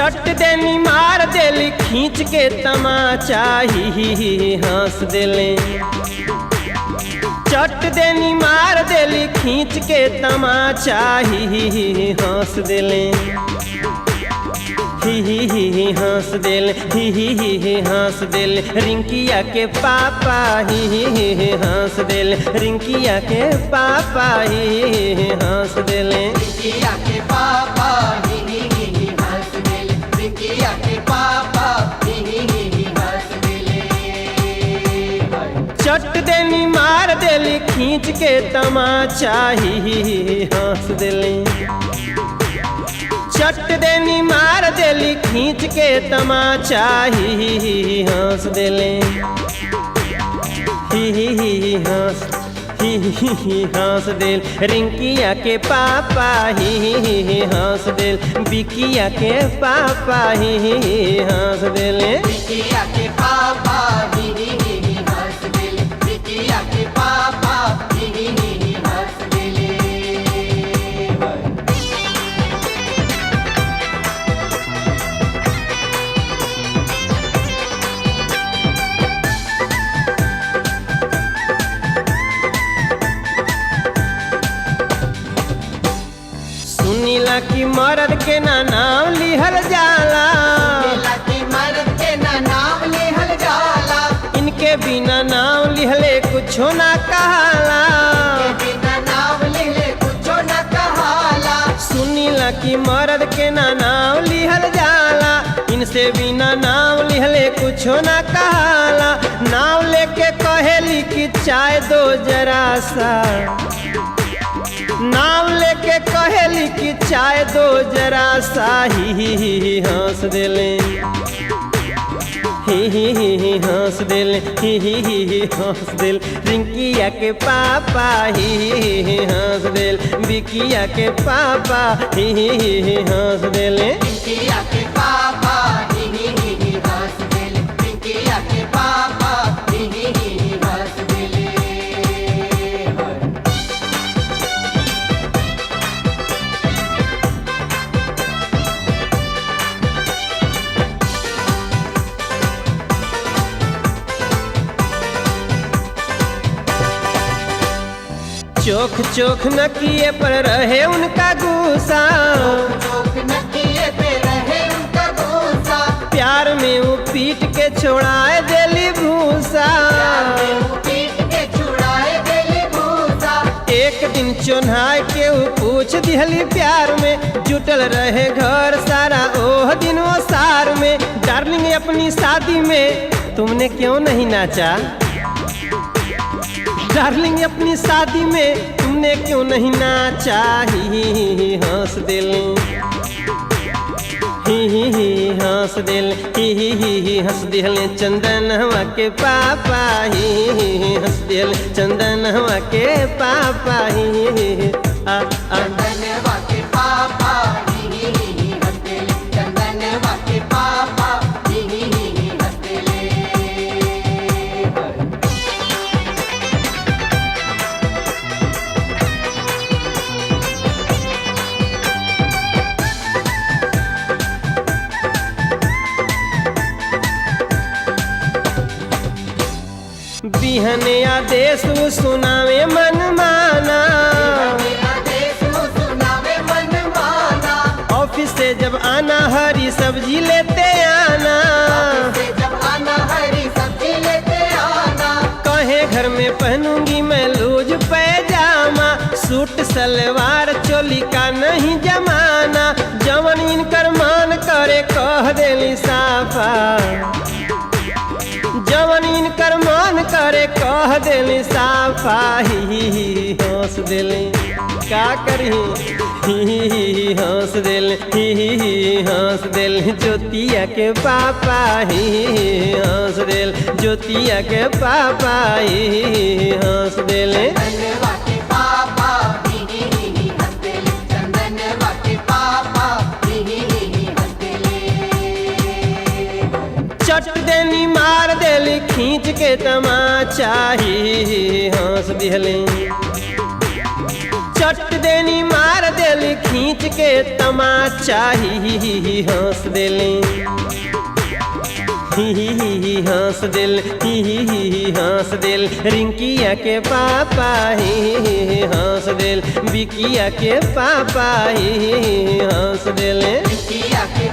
चट देनी मार देली खींच के तमाचा ही हंस देले। चट देनी मार देली खींच के तमाचा ही हंस देले। ही हंस देले ही हंस देले रिंकिया के पापा ही हंस देले। रिंकिया के पापा ही हंस देले। रिंकिया के पापा ही हंस देले। रिंकिया के पापा ही हंस देले। चट देनी मार देली खींच के तमाचा ही हंस देले। चट देनी मार देली खींच के तमाचा ही हंस देले। ही हंस देल रिंकिया के पापा ही हंस देल। बिकिया के पापा ही हंस देले। रिंकिया के पापा ही हंस देले। रिंकिया के पापा ही हंस देले। सुनीला की मर्द के ना नाम लिहल जाला। सुनीला की मर्द के ना नाम लिहल जाला। इनके बिना नाम लिहले कुछो ना कहाला। इनके बिना नाम लिहले कुछो ना कहाला। सुनीला की मर्द के ना नाम लिहल जाला। इनसे बिना नाम लिहले कुछो ना कहाला। नाम लेके कहेली कि चाय दो जरा सा। नाम लेके कहेली कि चाय दो जरा सा ही हंस देले। ही हंस देले ही हंस देल रिंकिया के पापा ही हंस देल। बिकिया के पापा ही हंस देले। रिंकिया के पापा ही हंस देले। रिंकिया के पापा ही हंस देले। चोख चोख नकिए पर रहे उनका गुस्सा। चोख नकिए पे रहे उनका गुस्सा। प्यार में वो पीट के छोड़ाए देली भूसा। पीट के छुड़ाए देली भूसा। एक दिन चोन्हाए के वो पूछ दिहली प्यार में। जुटल रहे घर सारा ओह दिन वो सार में। डार्लिंग अपनी शादी में तुमने क्यों नहीं नाचा। डार्लिंग अपनी शादी में तुमने क्यों नहीं नाचा ही हंस दिल। ही हंस दिल ही हंस दिल चंदन हवा के पापा ही हंस दिल चंदन हवा के पापा ही चंदनवा के पापा ही हंस देले। चंदनवा के पापा ही हंस देले। बिहने आदेश सुनावे मन माना। ऑफिस से जब आना हरी सब्जी लेते आना। जब आना हरी सब्जी लेते आना। कहे घर में पहनूंगी मैं लूज पैजामा। सूट सलवार चोली का नहीं जमाना। जवन इनकर मान करे कह देली साफा। जवन इनकर मान करे कह देली साफा ही हंस देली। का करी ही हंस देल ही हंस देल ज्योतिया के पापा ही हंस देल। ज्योतिया के पापा ही हंस देले। चंदनवा के पापा ही हंस देले। चंदनवा के पापा ही हंस देले। चट देनी मार देली खींच के तमाचा ही हंस दिहले। चट देनी मार देली देली खींच के तमाचा ही हंस देली ही हंस दिल ही हंस दिल रिंकिया के पापा ही हंस दिल बिकिया के पापा ही हंस दिल रिंकिया के